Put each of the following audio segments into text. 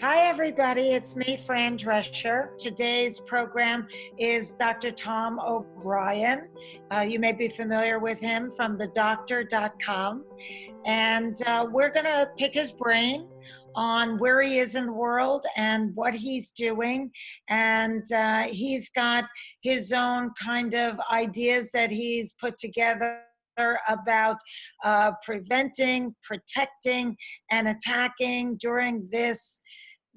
Hi, everybody. It's me, Fran Drescher. Today's program is Dr. Tom O'Brien. You may be familiar with him from thedoctor.com. And we're going to pick his brain on where he is in the world and what he's doing. And he's got his own kind of ideas that he's put together about preventing, protecting, and attacking during this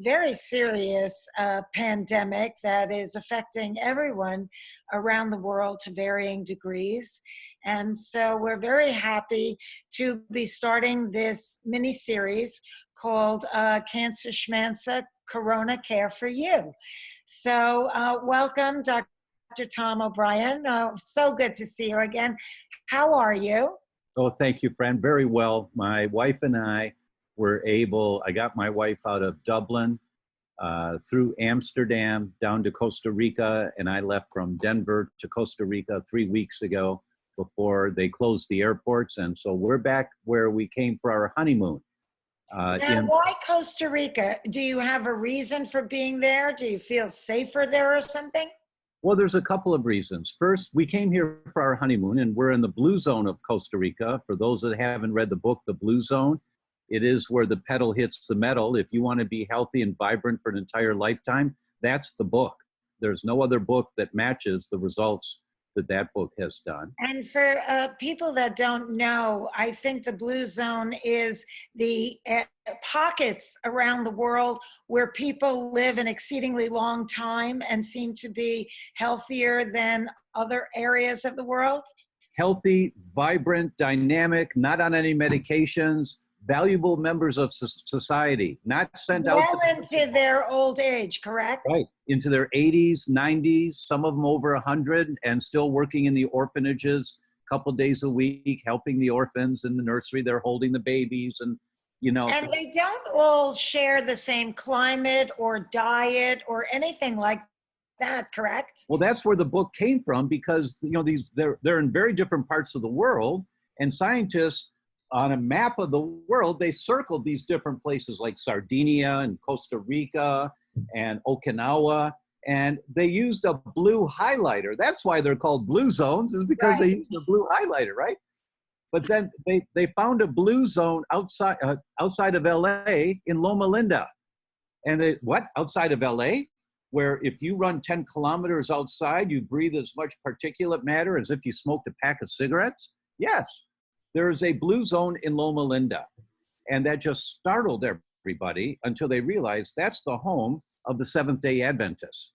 very serious pandemic that is affecting everyone around the world to varying degrees. And so we're very happy to be starting this mini series called Cancer Schmancer Corona Care for You. So welcome, Dr. Tom O'Brien. So good to see you again. How are you? Oh, thank you, Fran. Very well. My wife and I I got my wife out of Dublin through Amsterdam down to Costa Rica, and I left from Denver to Costa Rica 3 weeks ago before they closed the airports. And so we're back where we came for our honeymoon. Now, why Costa Rica? Do you have a reason for being there? Do you feel safer there or something? Well, there's a couple of reasons. First, we came here for our honeymoon, and we're in the blue zone of Costa Rica. For those that haven't read the book, The Blue Zone, it is where the pedal hits the metal. If you want to be healthy and vibrant for an entire lifetime, that's the book. There's no other book that matches the results that book has done. And for people that don't know, I think the blue zone is the pockets around the world where people live an exceedingly long time and seem to be healthier than other areas of the world. Healthy, vibrant, dynamic, not on any medications, valuable members of society, not sent out into their old age, correct? Right, into their 80s, 90s, some of them over 100, and still working in the orphanages a couple days a week, helping the orphans in the nursery. They're holding the babies, and And they don't all share the same climate or diet or anything like that, correct? Well, that's where the book came from, because they're in very different parts of the world, and scientists on a map of the world, they circled these different places like Sardinia and Costa Rica and Okinawa, and they used a blue highlighter. That's why they're called blue zones, is because they used a blue highlighter, right? But then they found a blue zone outside of LA in Loma Linda. And outside of LA? Where if you run 10 kilometers outside, you breathe as much particulate matter as if you smoked a pack of cigarettes? Yes. There is a blue zone in Loma Linda, and that just startled everybody until they realized that's the home of the Seventh-day Adventists,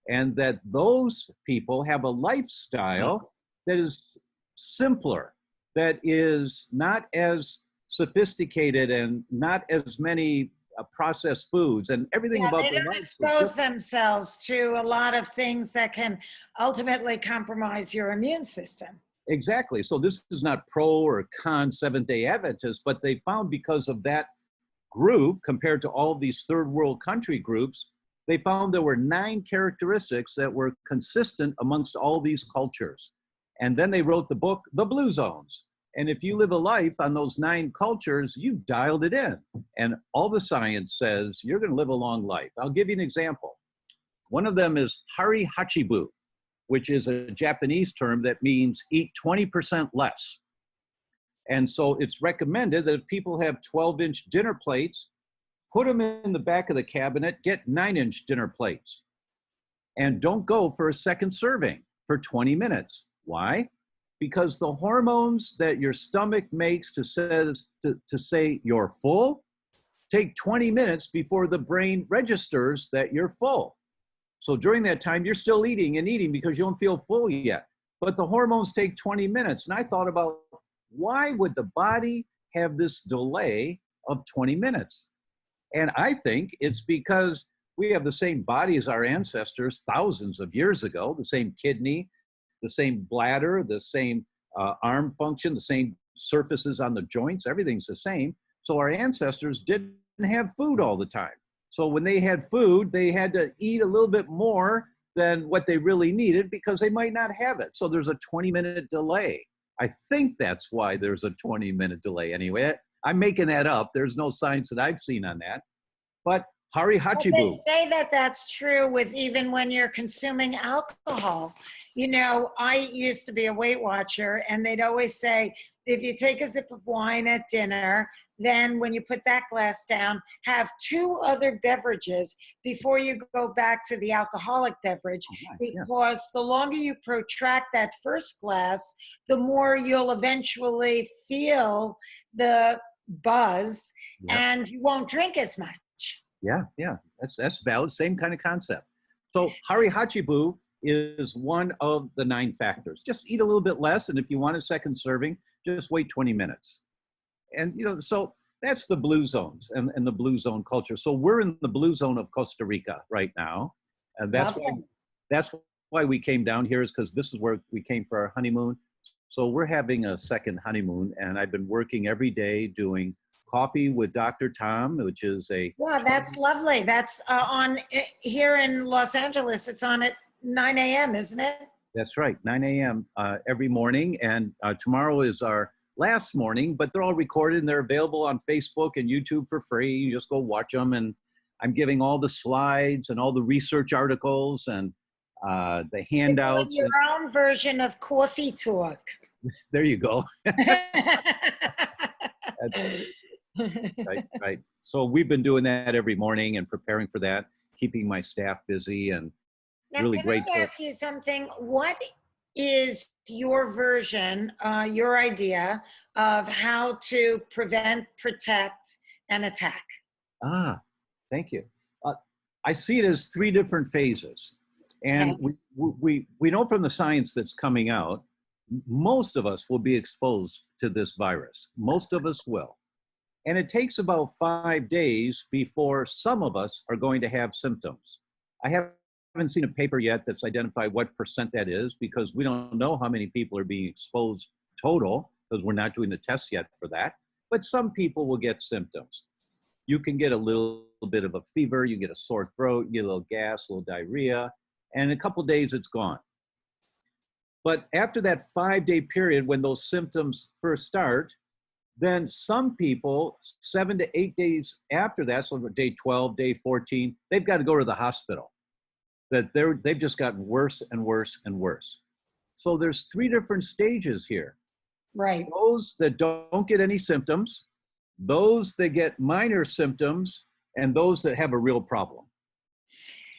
and that those people have a lifestyle that is simpler, that is not as sophisticated and not as many processed foods and everything about they don't expose themselves to a lot of things that can ultimately compromise your immune system. Exactly. So this is not pro or con Seventh-day Adventists, but they found because of that group, compared to all these third world country groups, they found there were 9 characteristics that were consistent amongst all these cultures. And then they wrote the book, The Blue Zones. And if you live a life on those 9 cultures, you've dialed it in. And all the science says you're going to live a long life. I'll give you an example. One of them is Hari Hachibu, which is a Japanese term that means eat 20% less. And so it's recommended that if people have 12-inch dinner plates, put them in the back of the cabinet, get 9-inch dinner plates. And don't go for a second serving for 20 minutes. Why? Because the hormones that your stomach makes to say you're full take 20 minutes before the brain registers that you're full. So during that time, you're still eating and eating because you don't feel full yet. But the hormones take 20 minutes. And I thought about, why would the body have this delay of 20 minutes? And I think it's because we have the same body as our ancestors thousands of years ago, the same kidney, the same bladder, the same arm function, the same surfaces on the joints, everything's the same. So our ancestors didn't have food all the time. So when they had food, they had to eat a little bit more than what they really needed because they might not have it. So there's a 20-minute delay. I think that's why there's a 20-minute delay anyway. I'm making that up. There's no science that I've seen on that. But Hari But they Hachibu. say that that's true with even when you're consuming alcohol. You know, I used to be a Weight Watcher, and they'd always say, if you take a sip of wine at dinner, then when you put that glass down, have two other beverages before you go back to the alcoholic beverage, because the longer you protract that first glass, the more you'll eventually feel the buzz, and you won't drink as much. Yeah, that's valid. Same kind of concept. So Hari Hachibu is one of the 9 factors. Just eat a little bit less, and if you want a second serving, just wait 20 minutes. And so that's the blue zones and the blue zone culture. So we're in the blue zone of Costa Rica right now, and that's why we came down here, is because this is where we came for our honeymoon. So we're having a second honeymoon, and I've been working every day doing Coffee with Dr. Tom, which is that's lovely. That's on here in Los Angeles. It's on at 9 a.m., isn't it? That's right, 9 a.m. Every morning. And tomorrow is our last morning, but they're all recorded and they're available on Facebook and YouTube for free. You just go watch them. And I'm giving all the slides and all the research articles and the handouts. You're doing your own version of Coffee Talk. There you go. Right. So we've been doing that every morning and preparing for that, keeping my staff busy and really great. Can I ask you something? What is your version, your idea of how to prevent, protect, and attack? Thank you. I see it as 3 different phases. And we know from the science that's coming out, most of us will be exposed to this virus. Most of us will. And it takes about 5 days before some of us are going to have symptoms. I haven't seen a paper yet that's identified what % that is, because we don't know how many people are being exposed total, because we're not doing the tests yet for that. But some people will get symptoms. You can get a little bit of a fever, you get a sore throat, you get a little gas, a little diarrhea, and in a couple days it's gone. But after that 5-day period when those symptoms first start, then some people, 7 to 8 days after that, so day 12, day 14, they've got to go to the hospital. That they've just gotten worse and worse and worse. So there's 3 different stages here. Right. Those that don't get any symptoms, those that get minor symptoms, and those that have a real problem.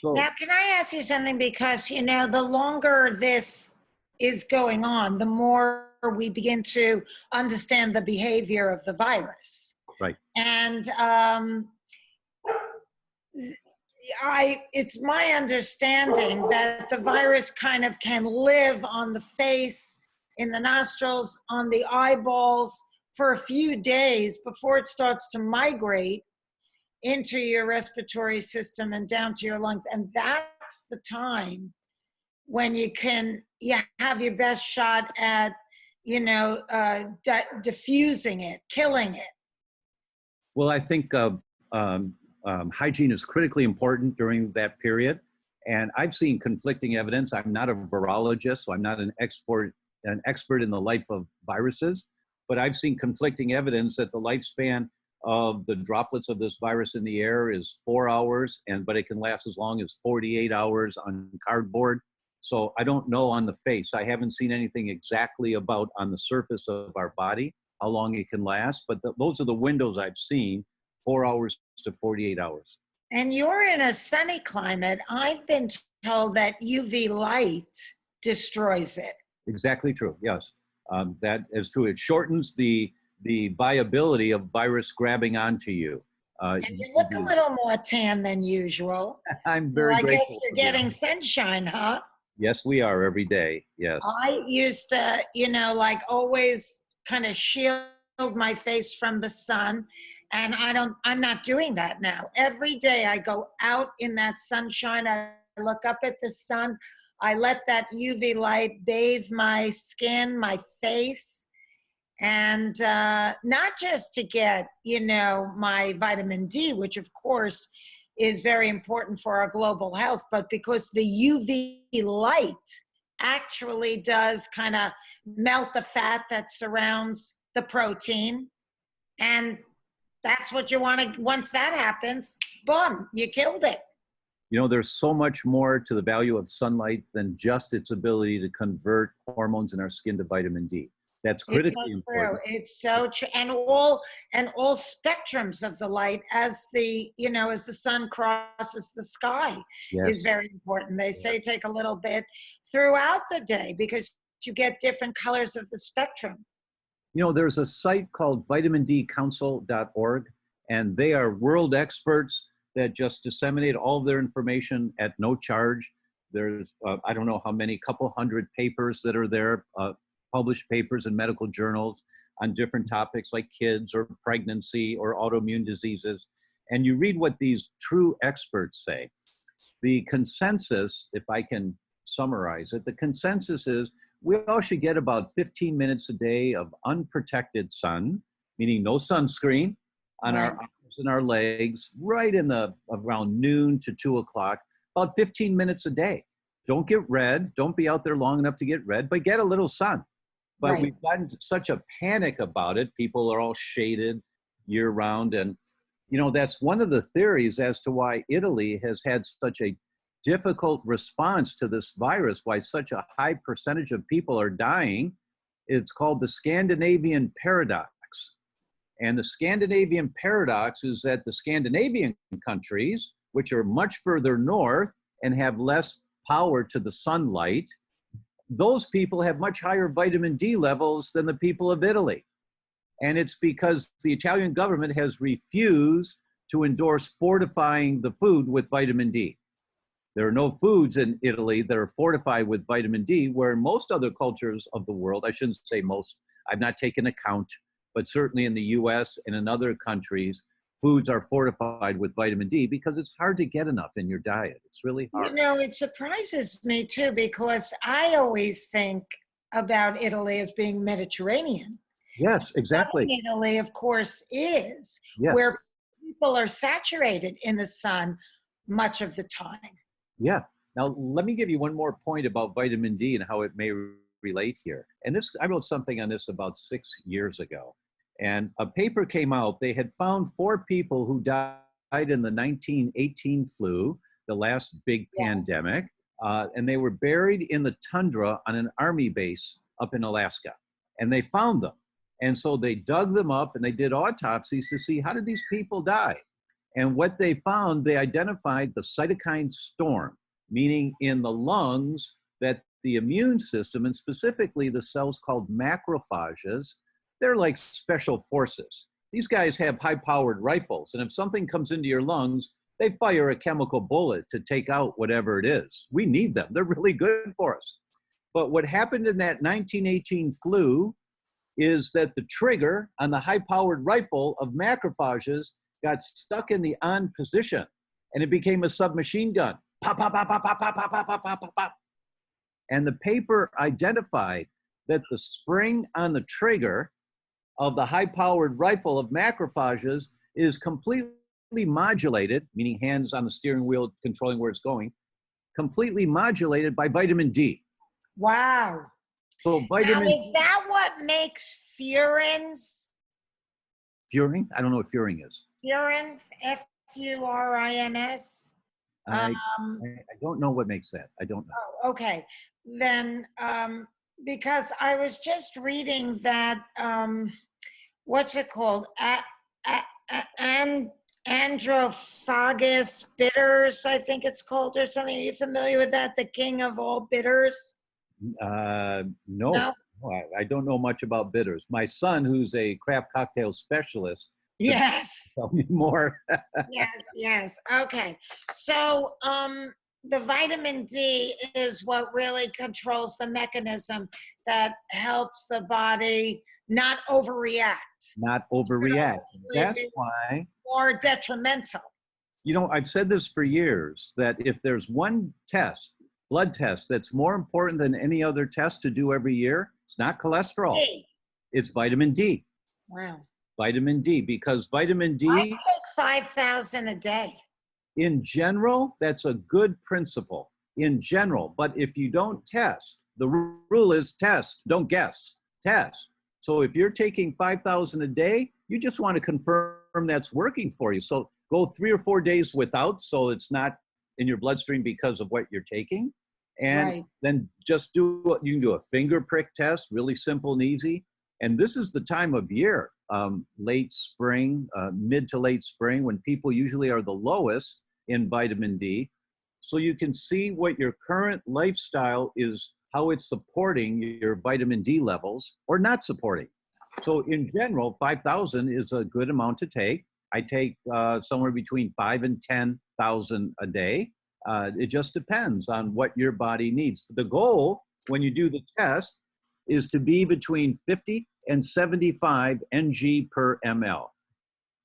So, now, can I ask you something? Because, the longer this is going on, the more we begin to understand the behavior of the virus. Right. And it's my understanding that the virus kind of can live on the face, in the nostrils, on the eyeballs for a few days before it starts to migrate into your respiratory system and down to your lungs. And that's the time when you have your best shot at, diffusing it, killing it. Well, I think hygiene is critically important during that period. And I've seen conflicting evidence. I'm not a virologist, so I'm not an expert in the life of viruses, but I've seen conflicting evidence that the lifespan of the droplets of this virus in the air is 4 hours, but it can last as long as 48 hours on cardboard. So I don't know on the face. I haven't seen anything exactly about on the surface of our body, how long it can last, but those are the windows I've seen, 4 hours to 48 hours. And you're in a sunny climate. I've been told that UV light destroys it. Exactly true, yes. That is true. It shortens the viability of virus grabbing onto you. And you look a little more tan than usual. I'm very grateful. I guess you're getting sunshine, huh? Yes, we are every day, yes. I used to, always kind of shield my face from the sun. And I'm not doing that now. Every day I go out in that sunshine, I look up at the sun, I let that UV light bathe my skin, my face, and not just to get, my vitamin D, which of course is very important for our global health, but because the UV light actually does kind of melt the fat that surrounds the protein, and That's what you want to, once that happens, boom, you killed it. You know, there's so much more to the value of sunlight than just its ability to convert hormones in our skin to vitamin D. That's It's critically so important. true. It's so true. And all spectrums of the light as as the sun crosses the sky is Yes. very important. They say take a little bit throughout the day because you get different colors of the spectrum. You know, there's a site called vitamindcouncil.org, and they are world experts that just disseminate all of their information at no charge. There's, I don't know how many, couple hundred papers that are there, published papers in medical journals on different topics like kids or pregnancy or autoimmune diseases. And you read what these true experts say. The consensus, if I can summarize it, the consensus is we all should get about 15 minutes a day of unprotected sun, meaning no sunscreen on our arms and our legs, right in the around noon to 2 o'clock, about 15 minutes a day. Don't get red. Don't be out there long enough to get red, but get a little sun. But we've gotten such a panic about it. People are all shaded year round. And, you know, that's one of the theories as to why Italy has had such a difficult response to this virus, why such a high percentage of people are dying. It's called the Scandinavian paradox. And the Scandinavian paradox is that the Scandinavian countries, which are much further north and have less power to the sunlight, those people have much higher vitamin D levels than the people of Italy. And it's because the Italian government has refused to endorse fortifying the food with vitamin D. There are no foods in Italy that are fortified with vitamin D, where in most other cultures of the world, I shouldn't say most, I've not taken account, but certainly in the US and in other countries, foods are fortified with vitamin D because it's hard to get enough in your diet. It's really hard. You know, it surprises me too, because I always think about Italy as being Mediterranean. Yes, exactly. Southern Italy, of course, is Yes. where people are saturated in the sun much of the time. Yeah. Now, let me give you one more point about vitamin D and how it may relate here. And this, I wrote something on this about 6 years ago. And a paper came out. They had found 4 people who died in the 1918 flu, the last big pandemic. And they were buried in the tundra on an army base up in Alaska. And they found them. And so they dug them up and they did autopsies to see how did these people die. And what they found, they identified the cytokine storm, meaning in the lungs that the immune system, and specifically the cells called macrophages, they're like special forces. These guys have high-powered rifles, and if something comes into your lungs, they fire a chemical bullet to take out whatever it is. We need them. They're really good for us. But what happened in that 1918 flu is that the trigger on the high-powered rifle of macrophages got stuck in the on position, and it became a submachine gun. Pop, pop, pop, pop, pop, pop, pop, pop, pop, pop, pop, pop. And the paper identified that the spring on the trigger of the high-powered rifle of macrophages is completely modulated, meaning hands on the steering wheel controlling where it's going, completely modulated by vitamin D. Wow. So vitamin Now, is that what makes furins? Furin? I don't know what furin is. Furin, F-U-R-I-N-S? I don't know what makes that. I don't know. Oh, okay. Then, because I was just reading that, what's it called? Androphagus bitters, I think it's called, or something. Are you familiar with that? The king of all bitters? No. I don't know much about bitters. My son, who's a craft cocktail specialist, Yes. tell me more. Yes. Okay. So, the vitamin D is what really controls the mechanism that helps the body not overreact. Not overreact. That's why. Or detrimental. You know, I've said this for years, that if there's one test, blood test, that's more important than any other test to do every year, it's not cholesterol. It's vitamin D. Wow. Vitamin D, because vitamin D. I take 5,000 a day. In general, that's a good principle. In general, but if you don't test, the rule is test, don't guess, test. So if you're taking 5,000 a day, you just want to confirm that's working for you. So go 3 or 4 days without, so it's not in your bloodstream because of what you're taking. And Right. then just do what you can do, a finger prick test, really simple and easy. And this is the time of year, late spring, mid to late spring, when people usually are the lowest in vitamin D. So you can see what your current lifestyle is, how it's supporting your vitamin D levels or not supporting. So in general, 5,000 is a good amount to take. I take somewhere between 5 and 10,000 a day. It just depends on what your body needs. The goal when you do the test is to be between 50 and 75 ng per ml,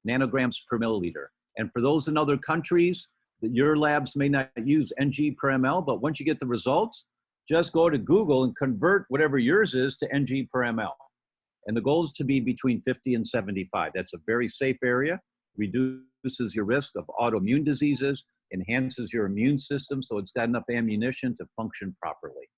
nanograms per milliliter. And for those in other countries, your labs may not use ng per ml, but once you get the results, just go to Google and convert whatever yours is to ng per ml. And the goal is to be between 50 and 75. That's a very safe area, reduces your risk of autoimmune diseases, enhances your immune system, so it's got enough ammunition to function properly.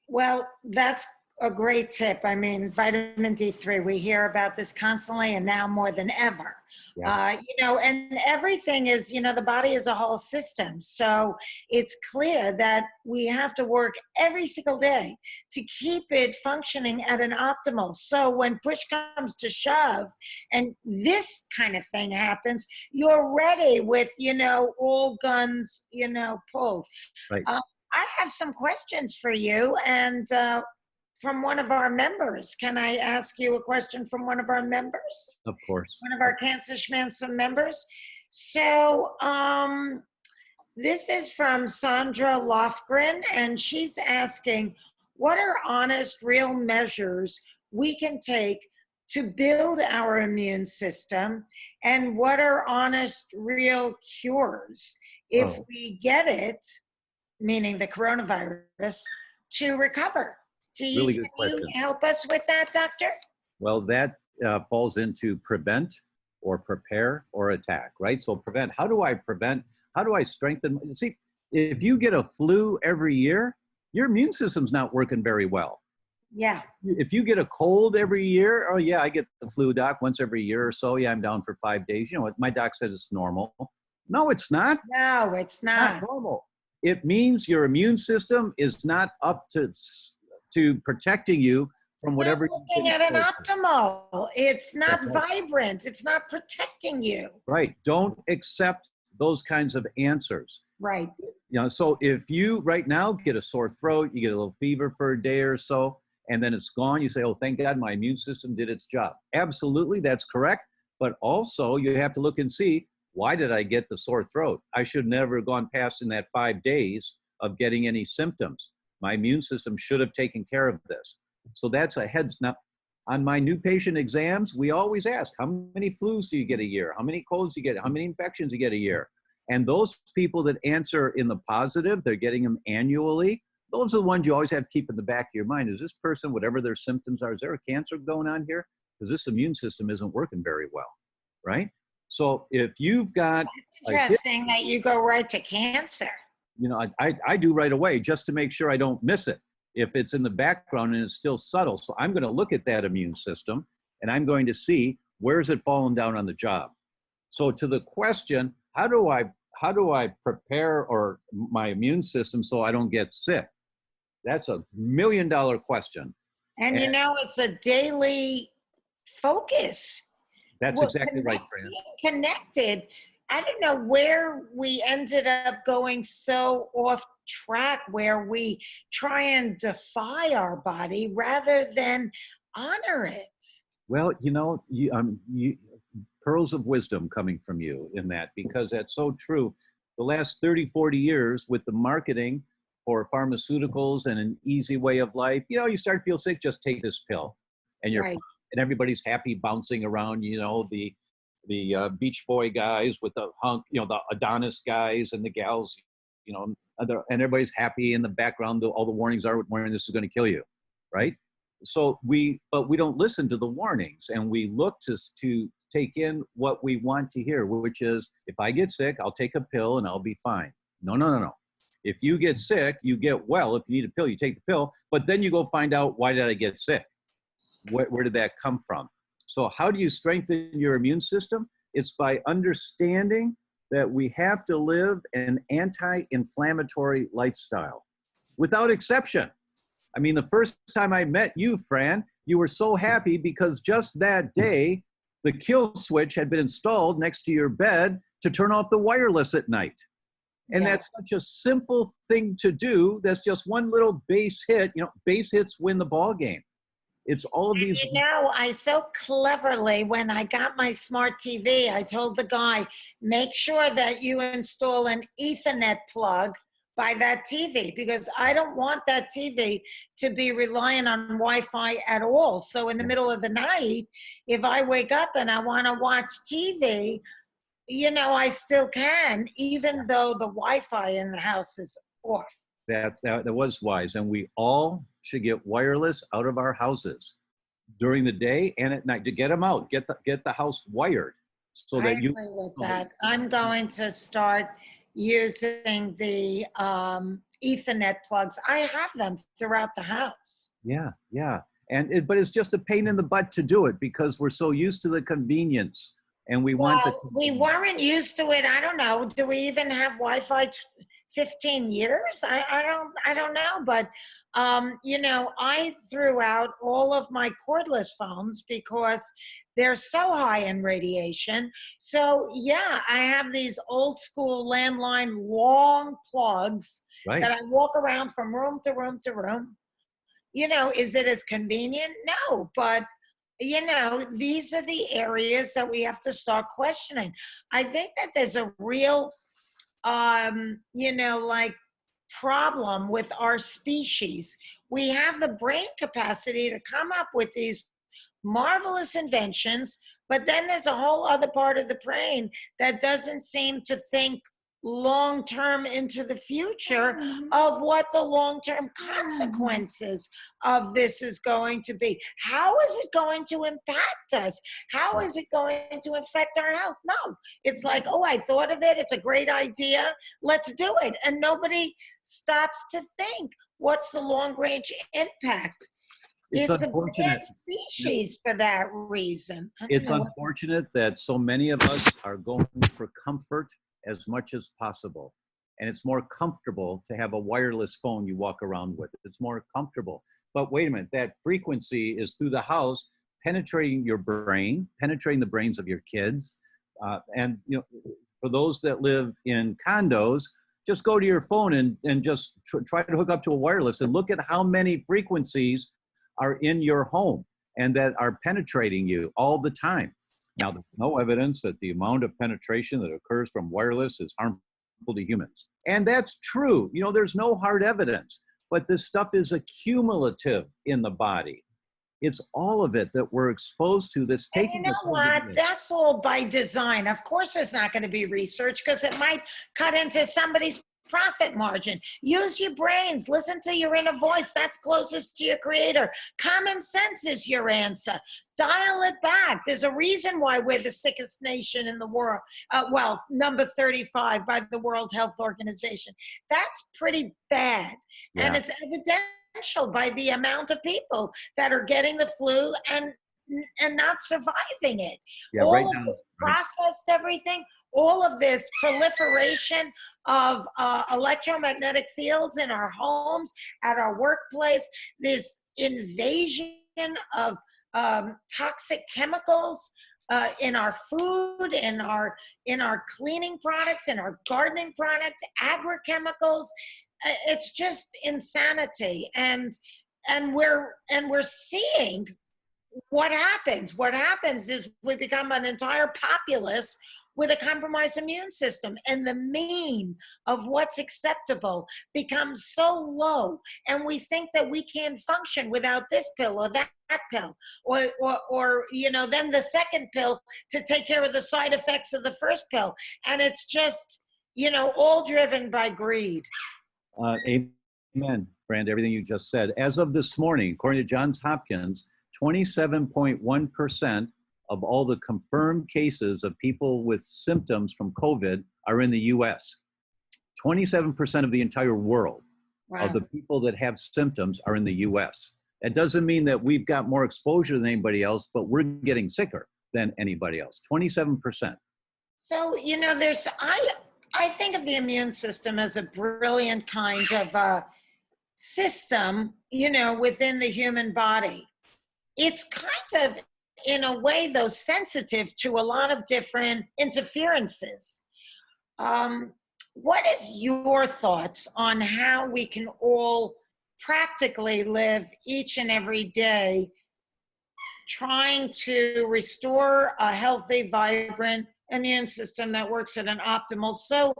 Well, that's a great tip. I mean, vitamin D3, we hear about this constantly and now more than ever. Yeah. And everything is, the body is a whole system. So it's clear that we have to work every single day to keep it functioning at an optimal. So when push comes to shove and this kind of thing happens, you're ready with, all guns, pulled. Right. I have some questions for you, and from one of our members. Can I ask you a question from one of our members? Of course. One of our Cancer Schmancer members. So this is from Sandra Lofgren, and she's asking, what are honest, real measures we can take to build our immune system? And what are honest, real cures if we get it, meaning the coronavirus, to recover? Really good question. Can you help us with that, doctor? Well, that falls into prevent or prepare or attack, right? So prevent, how do I prevent? How do I strengthen? See, if you get a flu every year, your immune system's not working very well. Yeah. If you get a cold every year, oh yeah, I get the flu, doc, once every year or so. Yeah, I'm down for 5 days. You know what? My doc said it's normal. No, it's not. No, it's not. Not normal. It means your immune system is not up to protecting you from whatever. Not looking at an optimal. It's not vibrant. It's not protecting you. Right. Don't accept those kinds of answers. Right. So if you right now get a sore throat, you get a little fever for a day or so, and then it's gone, you say, oh, thank God my immune system did its job. Absolutely, that's correct. But also you have to look and see, why did I get the sore throat? I should never have gone past in that 5 days of getting any symptoms. My immune system should have taken care of this. So that's a heads. Now, on my new patient exams, we always ask, how many flus do you get a year? How many colds do you get? How many infections do you get a year? And those people that answer in the positive, they're getting them annually. Those are the ones you always have to keep in the back of your mind. Is this person, whatever their symptoms are, is there a cancer going on here? Because this immune system isn't working very well, right? So if you've got— It's interesting that you go right to cancer. I do right away just to make sure I don't miss it if it's in the background and it's still subtle. So I'm going to look at that immune system and I'm going to see where is it falling down on the job. So to the question, how do I prepare my immune system so I don't get sick? That's $1 million question. And it's a daily focus. That's exactly right, Fran. Being connected. I don't know where we ended up going so off track where we try and defy our body rather than honor it. Well, pearls of wisdom coming from you in that, because that's so true. The last 30, 40 years with the marketing for pharmaceuticals and an easy way of life, you start to feel sick, just take this pill and you're fine. And everybody's happy bouncing around, the Beach Boy guys with the hunk, the Adonis guys and the gals, and everybody's happy in the background. All the warnings are warning this is going to kill you, right? So but we don't listen to the warnings, and we look to take in what we want to hear, which is, if I get sick, I'll take a pill and I'll be fine. No. If you get sick, you get well. If you need a pill, you take the pill, but then you go find out, why did I get sick? Where did that come from? So how do you strengthen your immune system? It's by understanding that we have to live an anti-inflammatory lifestyle without exception. I mean, the first time I met you, Fran, you were so happy because just that day, the kill switch had been installed next to your bed to turn off the wireless at night. And that's such a simple thing to do. That's just one little base hit. You know, base hits win the ball game. It's all of these. You know, I so cleverly, when I got my smart TV, I told the guy, make sure that you install an Ethernet plug by that TV, because I don't want that TV to be relying on Wi-Fi at all. So in the middle of the night, if I wake up and I want to watch TV, you know, I still can, even though the Wi-Fi in the house is off. That was wise. And we all should get wireless out of our houses during the day and at night to get them out, get the house wired so that you. I agree with that. I'm going to start using the Ethernet plugs. I have them throughout the house. Yeah. But it's just a pain in the butt to do it because we're so used to the convenience. And we we weren't used to it. I don't know. Do we even have Wi-Fi 15 years? I don't know. But, you know, I threw out all of my cordless phones because they're so high in radiation. So, yeah, I have these old school landline long plugs that I walk around from room to room to room. You know, is it as convenient? No, but you know, these are the areas that we have to start questioning. I think that there's a real, you know, like problem with our species. We have the brain capacity to come up with these marvelous inventions, but then there's a whole other part of the brain that doesn't seem to think long-term into the future of what the long-term consequences of this is going to be. How is it going to impact us? How is it going to affect our health? No, it's like, oh, I thought of it. It's a great idea. Let's do it. And nobody stops to think, what's the long-range impact? It's a bad species for that reason. It's unfortunate that so many of us are going for comfort as much as possible. And it's more comfortable to have a wireless phone you walk around with. It's more comfortable. But wait a minute, that frequency is through the house, penetrating your brain, penetrating the brains of your kids. And you know, for those that live in condos, just go to your phone and just try to hook up to a wireless and look at how many frequencies are in your home and that are penetrating you all the time. Now, there's no evidence that the amount of penetration that occurs from wireless is harmful to humans. And that's true. You know, there's no hard evidence, but this stuff is accumulative in the body. It's all of it that we're exposed to that's taking us. You know what? That's all by design. Of course, there's not going to be research because it might cut into somebody's profit margin. Use your brains. Listen to your inner voice. That's closest to your creator. Common sense is your answer. Dial it back. There's a reason why we're the sickest nation in the world. Well, number 35 by the World Health Organization. That's pretty bad. Yeah. And it's evidential by the amount of people that are getting the flu and not surviving it. Yeah, all of this processed everything, all of this proliferation of electromagnetic fields in our homes, at our workplace, this invasion of toxic chemicals in our food, in our cleaning products, in our gardening products, agrochemicals. It's just insanity, and we're seeing what happens. What happens is we become an entire populace with a compromised immune system, and the mean of what's acceptable becomes so low, and we think that we can't function without this pill or that pill, or you know, then the second pill to take care of the side effects of the first pill, and it's just, you know, all driven by greed. Amen, Brand, everything you just said. As of this morning, according to Johns Hopkins, 27.1% of all the confirmed cases of people with symptoms from COVID are in the US. 27% of the entire world of the people that have symptoms are in the US. That doesn't mean that we've got more exposure than anybody else, but we're getting sicker than anybody else, 27%. So, I think of the immune system as a brilliant kind of system, within the human body. It's kind of, in a way, though, sensitive to a lot of different interferences. What is your thoughts on how we can all practically live each and every day trying to restore a healthy, vibrant immune system that works at an optimal? So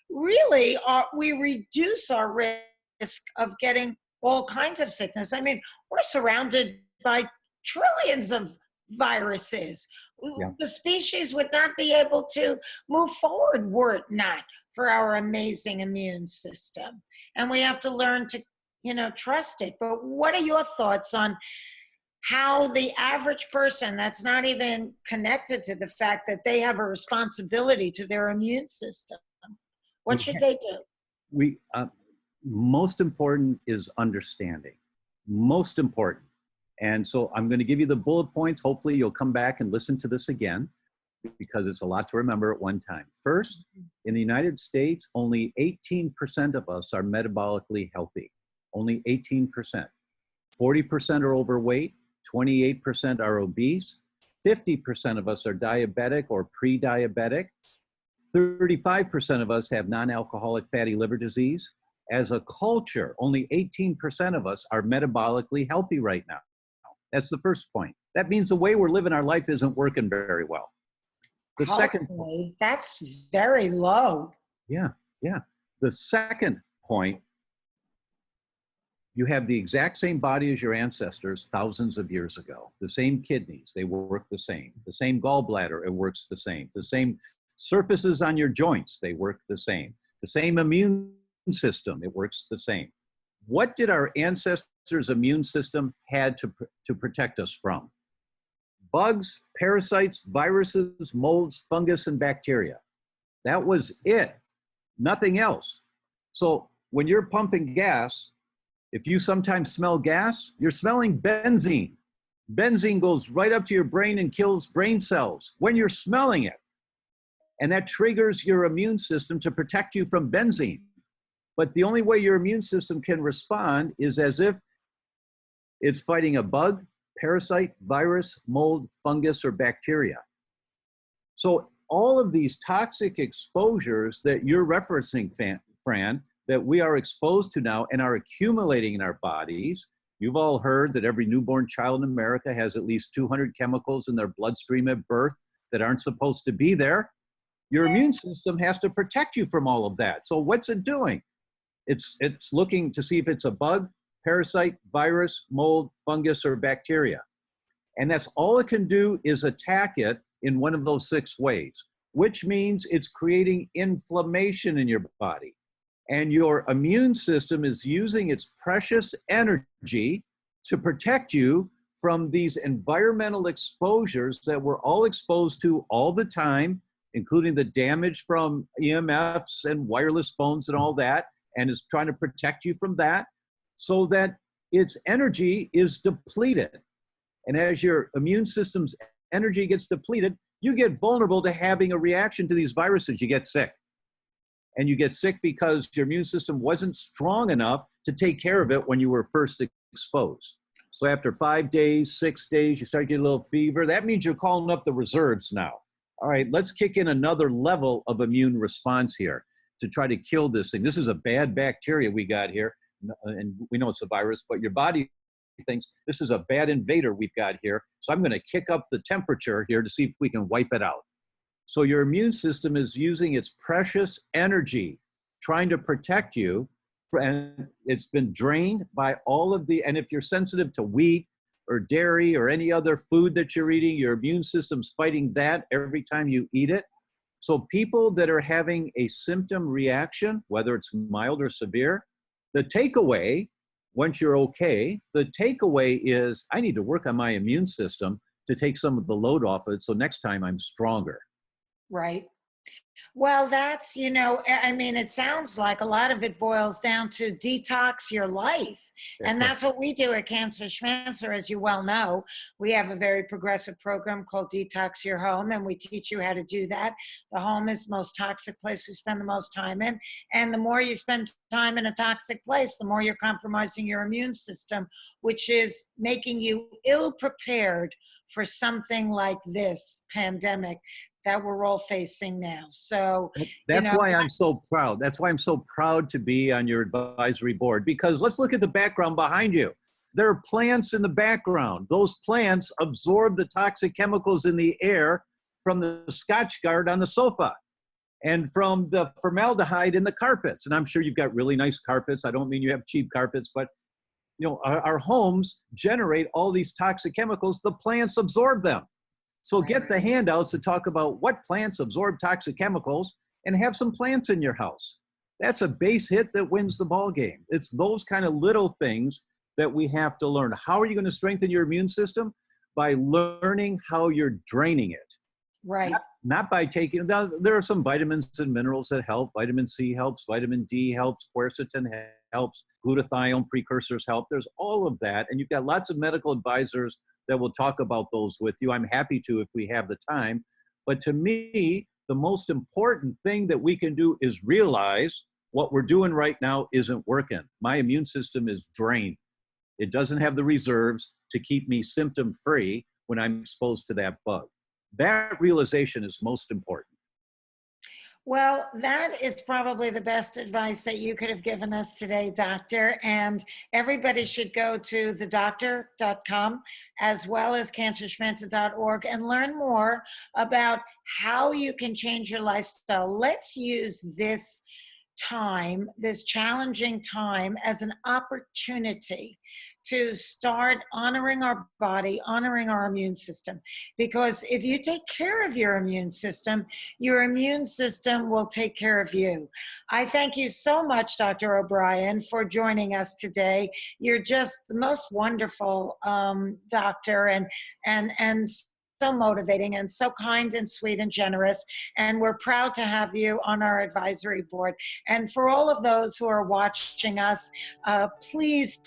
really, we reduce our risk of getting all kinds of sickness. I mean, we're surrounded by trillions of viruses. Yeah. The species would not be able to move forward were it not for our amazing immune system. And we have to learn to, trust it. But what are your thoughts on how the average person that's not even connected to the fact that they have a responsibility to their immune system, what should they do? Most important is understanding. Most important. And so I'm going to give you the bullet points. Hopefully you'll come back and listen to this again, because it's a lot to remember at one time. First, in the United States, only 18% of us are metabolically healthy. Only 18%. 40% are overweight. 28% are obese. 50% of us are diabetic or pre-diabetic. 35% of us have non-alcoholic fatty liver disease. As a culture, only 18% of us are metabolically healthy right now. That's the first point. That means the way we're living our life isn't working very well. The second point, that's very low. Yeah. The second point, you have the exact same body as your ancestors thousands of years ago. The same kidneys, they work the same. The same gallbladder, it works the same. The same surfaces on your joints, they work the same. The same immune system, it works the same. What did our ancestors' immune system had to protect us from? Bugs, parasites, viruses, molds, fungus, and bacteria. That was it. Nothing else. So when you're pumping gas, if you sometimes smell gas, you're smelling benzene. Benzene goes right up to your brain and kills brain cells when you're smelling it. And that triggers your immune system to protect you from benzene. But the only way your immune system can respond is as if it's fighting a bug, parasite, virus, mold, fungus, or bacteria. So all of these toxic exposures that you're referencing, Fran, that we are exposed to now and are accumulating in our bodies. You've all heard that every newborn child in America has at least 200 chemicals in their bloodstream at birth that aren't supposed to be there. Your immune system has to protect you from all of that. So what's it doing? It's looking to see if it's a bug, parasite, virus, mold, fungus, or bacteria. And that's all it can do is attack it in one of those 6 ways, which means it's creating inflammation in your body. And your immune system is using its precious energy to protect you from these environmental exposures that we're all exposed to all the time, including the damage from EMFs and wireless phones and all that, and is trying to protect you from that so that its energy is depleted. And as your immune system's energy gets depleted, you get vulnerable to having a reaction to these viruses. You get sick. And you get sick because your immune system wasn't strong enough to take care of it when you were first exposed. So after 5 days, 6 days, you start getting a little fever. That means you're calling up the reserves now. All right, let's kick in another level of immune response here to try to kill this thing. This is a bad bacteria we got here, and we know it's a virus, but your body thinks this is a bad invader we've got here, so I'm going to kick up the temperature here to see if we can wipe it out. So your immune system is using its precious energy trying to protect you, and it's been drained by all of the, and if you're sensitive to wheat or dairy or any other food that you're eating, your immune system's fighting that every time you eat it. So people that are having a symptom reaction, whether it's mild or severe, the takeaway, once you're okay, the takeaway is I need to work on my immune system to take some of the load off it so next time I'm stronger. Right. Well, that's, I mean, it sounds like a lot of it boils down to detox your life. That's And right. that's what we do at Cancer Schmancer, as you well know. We have a very progressive program called Detox Your Home, and we teach you how to do that. The home is the most toxic place we spend the most time in. And the more you spend time in a toxic place, the more you're compromising your immune system, which is making you ill prepared for something like this pandemic that we're all facing now. So, you That's know, why I'm so proud. That's why I'm so proud to be on your advisory board, because let's look at the background behind you. There are plants in the background. Those plants absorb the toxic chemicals in the air from the Scotchgard on the sofa and from the formaldehyde in the carpets. And I'm sure you've got really nice carpets. I don't mean you have cheap carpets, but our homes generate all these toxic chemicals. The plants absorb them. So get the handouts to talk about what plants absorb toxic chemicals and have some plants in your house. That's a base hit that wins the ball game. It's those kind of little things that we have to learn. How are you going to strengthen your immune system? By learning how you're draining it. right. Not by taking, there are some vitamins and minerals that help. Vitamin C helps, vitamin D helps, quercetin helps, glutathione precursors help. There's all of that. And you've got lots of medical advisors that will talk about those with you. I'm happy to if we have the time. But to me, the most important thing that we can do is realize what we're doing right now isn't working. My immune system is drained. It doesn't have the reserves to keep me symptom free when I'm exposed to that bug. That realization is most important. Well, that is probably the best advice that you could have given us today, doctor. And everybody should go to thedoctor.com as well as cancerschmancer.org and learn more about how you can change your lifestyle. Let's use this time, this challenging time, as an opportunity to start honoring our body, honoring our immune system. Because if you take care of your immune system will take care of you. I thank you so much, Dr. O'Brien, for joining us today. You're just the most wonderful doctor and so motivating and so kind and sweet and generous. And we're proud to have you on our advisory board. And for all of those who are watching us, please,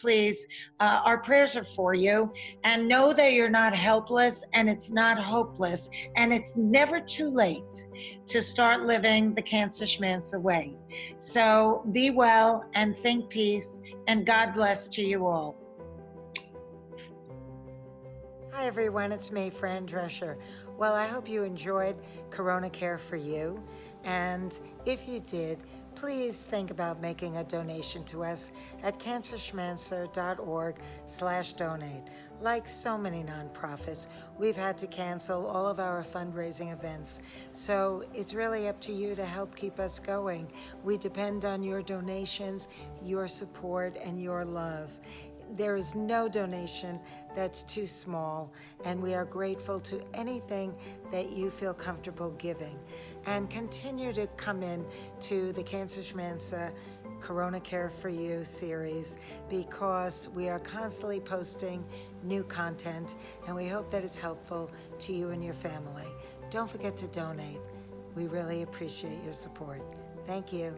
our prayers are for you. And know that you're not helpless and it's not hopeless. And it's never too late to start living the Cancer Schmancer way. So be well and think peace, and God bless to you all. Hi everyone, it's me, Fran Drescher. Well, I hope you enjoyed Corona Care for You. And if you did, please think about making a donation to us at cancerschmancer.org/donate. Like so many nonprofits, we've had to cancel all of our fundraising events. So it's really up to you to help keep us going. We depend on your donations, your support, and your love. There is no donation that's too small, and we are grateful to anything that you feel comfortable giving. And continue to come in to the Cancer Schmancer Corona Care for You series, because we are constantly posting new content, and we hope that it's helpful to you and your family. Don't forget to donate. We really appreciate your support. Thank you.